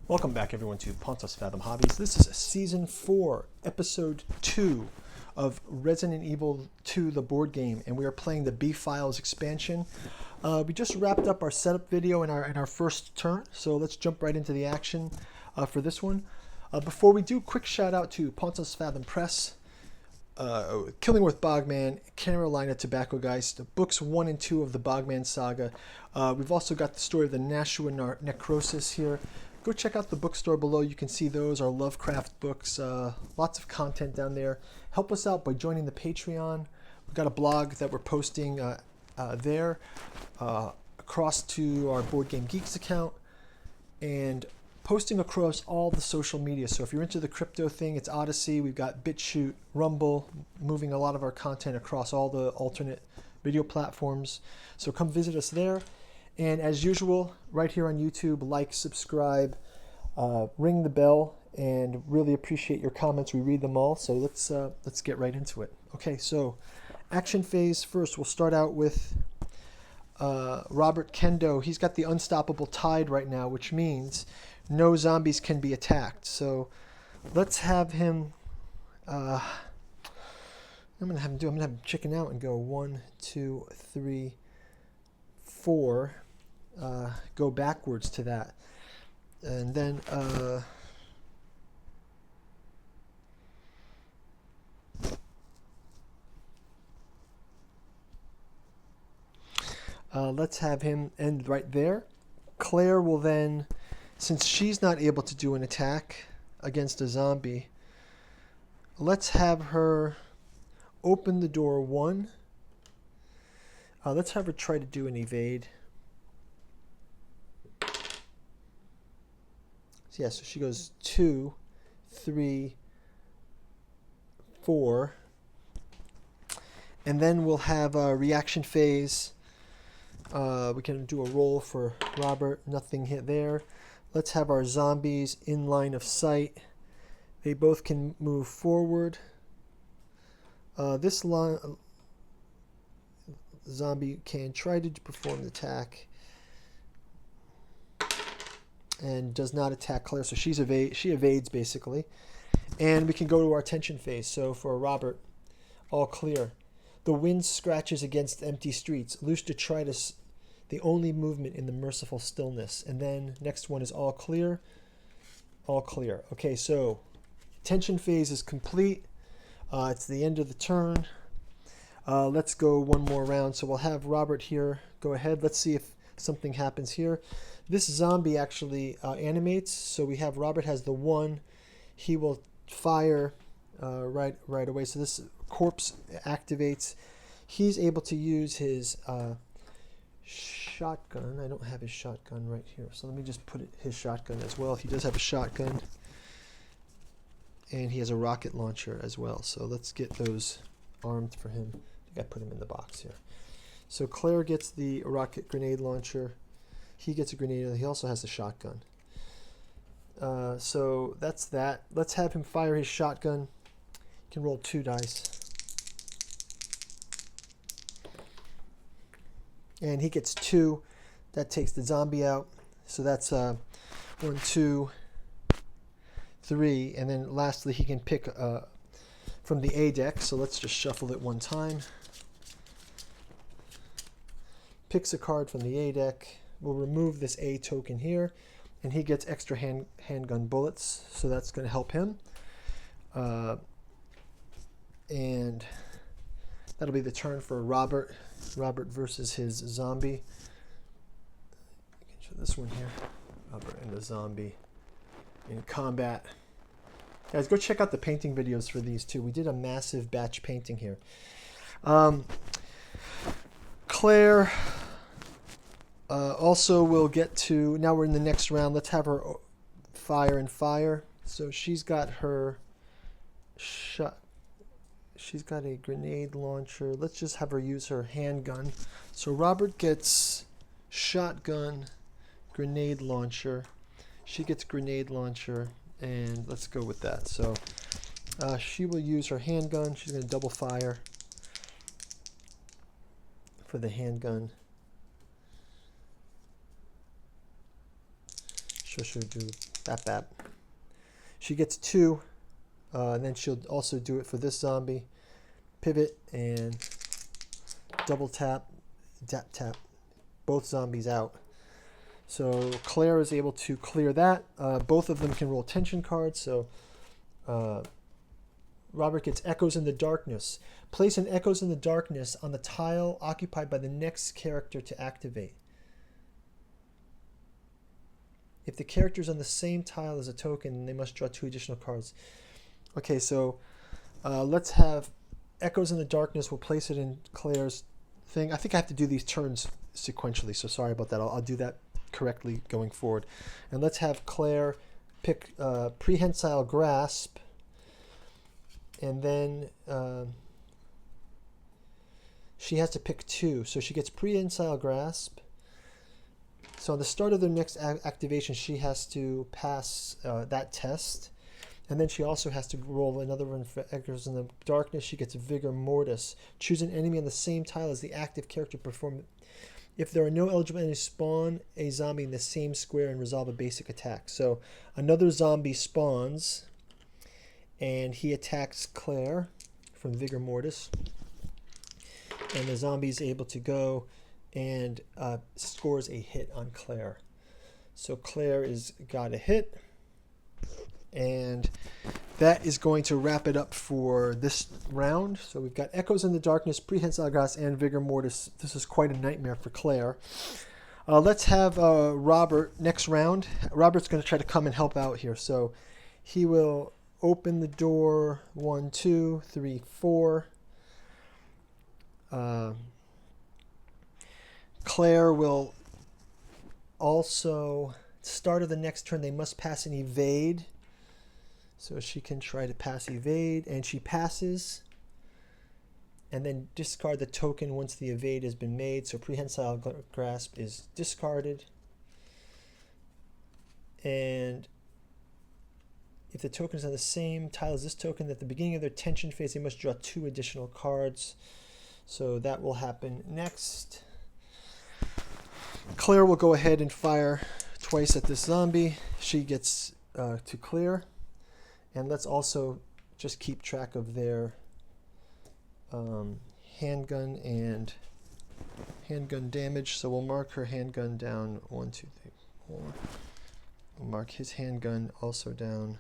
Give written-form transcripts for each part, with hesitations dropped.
Welcome back, everyone, to Pontus Fathom Hobbies. This is Season 4, Episode 2 of Resident Evil 2, the board game, and we are playing the B-Files expansion. We just wrapped up our setup video in our first turn, so let's jump right into the action for this one. Before we do, quick shout out to Pontus Fathom Press, Killingworth Bogman, Carolina Tobacco Geist, books 1 and 2 of the Bogman saga. We've also got the story of the Nashua Necrosis here. Go check out the bookstore below. You can see those, our Lovecraft books, lots of content down there. Help us out by joining the Patreon. We've got a blog that we're posting there across to our Board Game Geeks account and posting across all the social media. So if you're into the crypto thing, it's Odyssey. We've got BitChute, Rumble, moving a lot of our content across all the alternate video platforms. So come visit us there. And as usual, right here on YouTube, like, subscribe, ring the bell, and really appreciate your comments. We read them all, so let's get right into it. Okay, so action phase first. We'll start out with Robert Kendo. He's got the Unstoppable Tide right now, which means no zombies can be attacked. So let's have him. I'm gonna have him chicken out and go 1, 2, 3, 4. Go backwards to that, and then let's have him end right there. Claire will then, since she's not able to do an attack against a zombie, let's have her open the door 1. Let's have her try to do an evade. Yeah, so she goes 2, 3, 4. And then we'll have a reaction phase. We can do a roll for Robert. Nothing hit there. Let's have our zombies in line of sight. They both can move forward. This zombie can try to perform the attack and does not attack Claire, so she evades basically. And we can go to our tension phase. So for Robert, all clear. The wind scratches against empty streets. Loose detritus, the only movement in the merciful stillness. And then next one is all clear. All clear. Okay, so tension phase is complete. It's the end of the turn. Let's go one more round. So we'll have Robert here go ahead. Let's see if something happens here. This zombie actually animates, so we have Robert has the 1. He will fire right away. So this corpse activates. He's able to use his shotgun. I don't have his shotgun right here, so let me just put his shotgun as well. He does have a shotgun, and he has a rocket launcher as well. So let's get those armed for him. I think I put him in the box here. So Claire gets the rocket grenade launcher. He gets a grenade. He also has the shotgun. So that's that. Let's have him fire his shotgun. He can roll 2 dice. And he gets 2. That takes the zombie out. So that's 1, 2, 3. And then lastly, he can pick from the A deck. So let's just shuffle it one time. Picks a card from the A deck. We'll remove this A token here, and he gets extra handgun bullets, so that's going to help him. And that'll be the turn for Robert. Robert versus his zombie. I can show this one here. Robert and the zombie in combat. Guys, go check out the painting videos for these too. We did a massive batch painting here. Claire also will get to, now we're in the next round. Let's have her fire and fire. So she's got her shot. She's got a grenade launcher. Let's just have her use her handgun. So Robert gets shotgun, grenade launcher. She gets grenade launcher, and let's go with that. So she will use her handgun. She's going to double fire for the handgun. She'll do Bap bap. She gets 2, and then she'll also do it for this zombie. Pivot and double tap, tap tap, both zombies out. So Claire is able to clear that. Both of them can roll tension cards. So Robert gets Echoes in the Darkness. Place an Echoes in the Darkness on the tile occupied by the next character to activate. If the character is on the same tile as a token, they must draw 2 additional cards. Okay, so let's have Echoes in the Darkness. We'll place it in Claire's thing. I think I have to do these turns sequentially, so sorry about that. I'll do that correctly going forward. And let's have Claire pick Prehensile Grasp, and then she has to pick 2. So she gets Prehensile Grasp. So on the start of the next activation, she has to pass that test. And then she also has to roll another one for Echoes in the Darkness. She gets Vigor Mortis. Choose an enemy on the same tile as the active character. Perform. If there are no eligible enemies, spawn a zombie in the same square and resolve a basic attack. So another zombie spawns, and he attacks Claire from Vigor Mortis. And the zombie is able to go and scores a hit on Claire. So Claire is got a hit, and that is going to wrap it up for this round. So we've got Echoes in the Darkness, Prehensile Grasp, and Vigor Mortis. This is quite a nightmare for Claire. Let's have Robert next round. Robert's going to try to come and help out here. So he will open the door 1, 2, 3, 4. Claire will also, start of the next turn, they must pass an evade. So she can try to pass evade, and she passes. And then discard the token once the evade has been made. So Prehensile Grasp is discarded. And if the token is on the same tile as this token, at the beginning of their tension phase, they must draw 2 additional cards. So that will happen next. Claire will go ahead and fire twice at this zombie. She gets to clear. And let's also just keep track of their handgun and handgun damage. So we'll mark her handgun down 1, 2, 3, 4. We'll mark his handgun also down.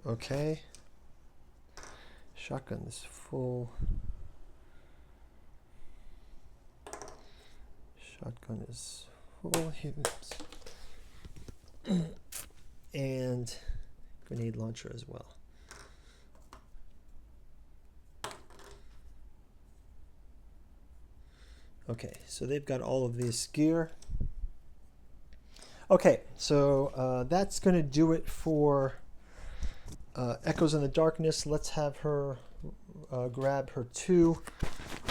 Okay. Shotgun is full. Shotgun is full. Oops. And grenade launcher as well. Okay, so they've got all of this gear. Okay, so that's going to do it for Echoes in the Darkness. Let's have her grab her 2.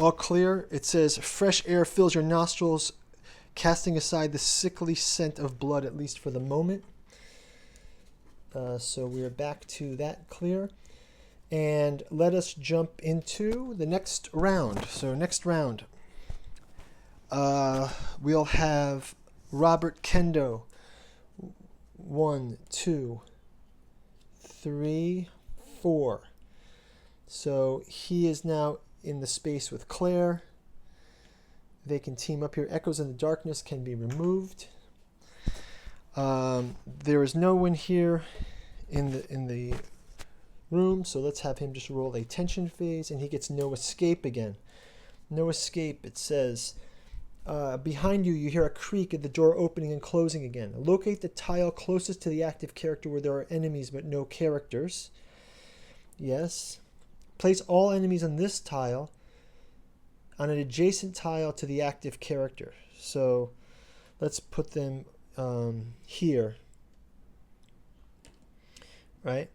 All clear. It says fresh air fills your nostrils, casting aside the sickly scent of blood, at least for the moment. So we're back to that clear. And let us jump into the next round. So next round, we'll have Robert Kendo. 1, 2, 3, 4. So he is now in the space with Claire. They can team up here. Echoes in the Darkness can be removed. There is no one here in the room, so let's have him just roll a tension phase, and he gets no escape again. No escape. It says, behind you, you hear a creak at the door opening and closing again. Locate the tile closest to the active character where there are enemies but no characters. Yes. Place all enemies on this tile on an adjacent tile to the active character. So let's put them here. Right?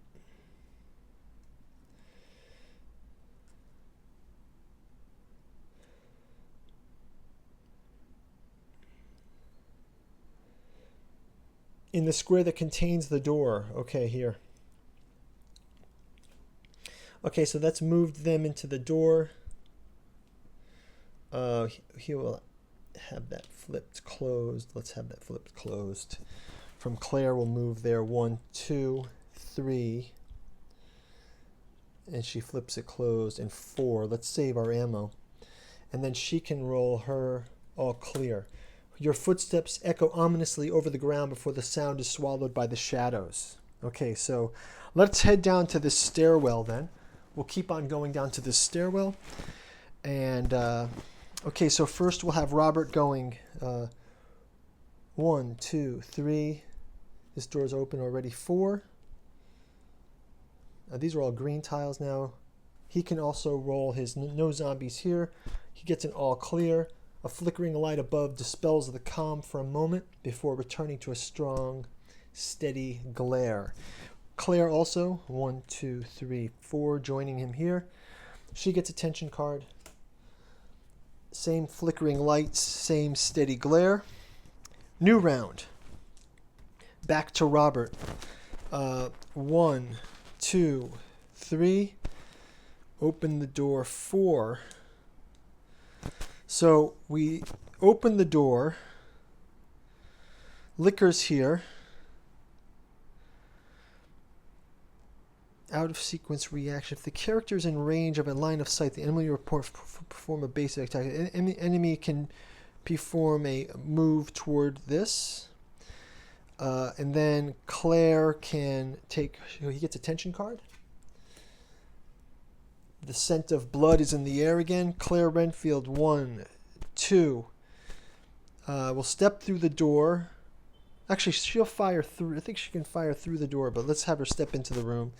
In the square that contains the door. Okay, here. Okay, so that's moved them into the door. He will have that flipped closed. Let's have that flipped closed. From Claire, we'll move there 1, 2, 3. And she flips it closed. And 4. Let's save our ammo. And then she can roll her all clear. Your footsteps echo ominously over the ground before the sound is swallowed by the shadows. Okay, so let's head down to this stairwell then. We'll keep on going down to this stairwell. And, okay, so first we'll have Robert going 1, 2, 3. This door's open already. 4. These are all green tiles now. He can also roll his no zombies here. He gets an all clear. A flickering light above dispels the calm for a moment before returning to a strong, steady glare. Claire also, 1, 2, 3, 4, joining him here. She gets a tension card. Same flickering lights, same steady glare. New round. Back to Robert. 1, 2, 3. Open the door. 4. So we open the door. Liquor's here. Out of sequence reaction. If the character is in range of a line of sight, the enemy will perform a basic attack. Any enemy can perform a move toward this. And then Claire can take, he gets a tension card. The scent of blood is in the air again. Claire Renfield, 1, 2. Will step through the door. Actually, she'll fire through. I think she can fire through the door, but let's have her step into the room.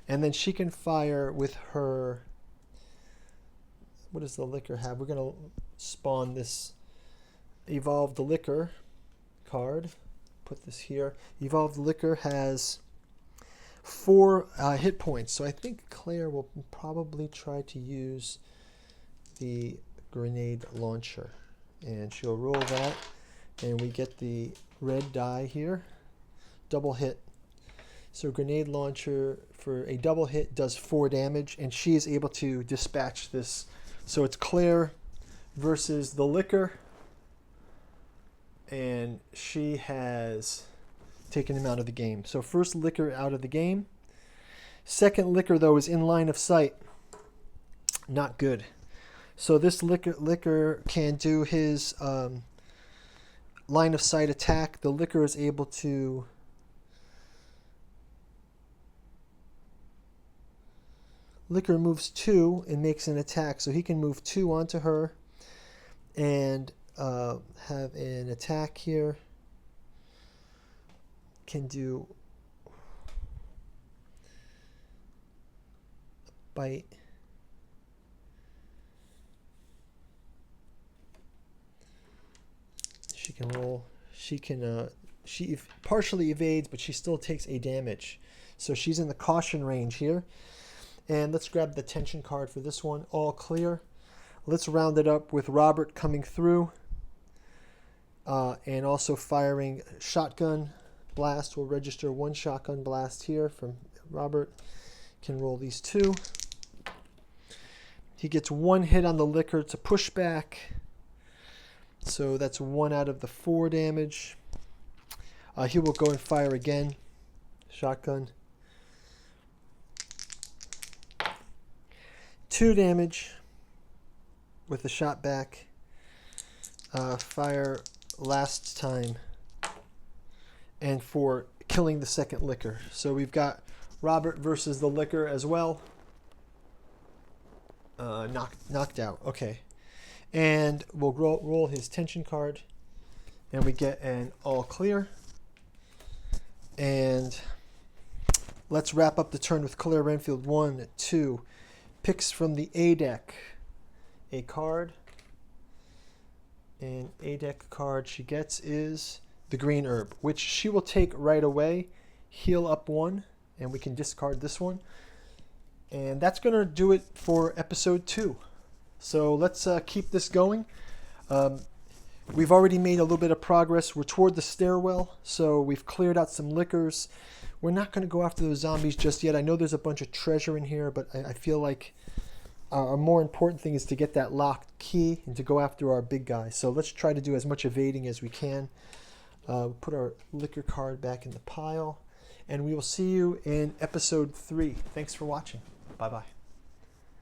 And then she can fire with her... What does the liquor have? We're going to spawn this Evolve the Liquor card. Put this here. Evolve the Liquor has 4 hit points. So I think Claire will probably try to use the grenade launcher. And she'll roll that. And we get the red die here. Double hit. So grenade launcher for a double hit does 4 damage. And she is able to dispatch this. So it's Claire versus the Liquor. And she has taken him out of the game. So first Liquor out of the game. Second Liquor, though, is in line of sight. Not good. So this Liquor can do his line of sight attack. The Liquor is able to... Liquor moves 2 and makes an attack. So he can move 2 onto her and have an attack here. Can do bite. She can roll. She can she partially evades, but she still takes a damage. So she's in the caution range here. And let's grab the tension card for this one. All clear. Let's round it up with Robert coming through. And also firing shotgun blast. Will register 1 shotgun blast here from Robert. Can roll these 2. He gets 1 hit on the Liquor to push back. So that's 1 out of the 4 damage. He will go and fire again. Shotgun. 2 damage with the shot back. Fire last time. And for killing the second Liquor. So we've got Robert versus the Liquor as well. Knocked out. Okay. And we'll roll his tension card. And we get an all clear. And let's wrap up the turn with Claire Renfield. 1, 2. Picks from the A deck a card. And A deck card she gets is the green herb, which she will take right away. Heal up 1. And we can discard this one. And that's going to do it for episode 2. So let's keep this going. We've already made a little bit of progress. We're toward the stairwell, so we've cleared out some liquors. We're not going to go after those zombies just yet. I know there's a bunch of treasure in here, but I feel like our more important thing is to get that locked key and to go after our big guy. So let's try to do as much evading as we can. Put our liquor card back in the pile, and we will see you in episode 3. Thanks for watching. Bye-bye.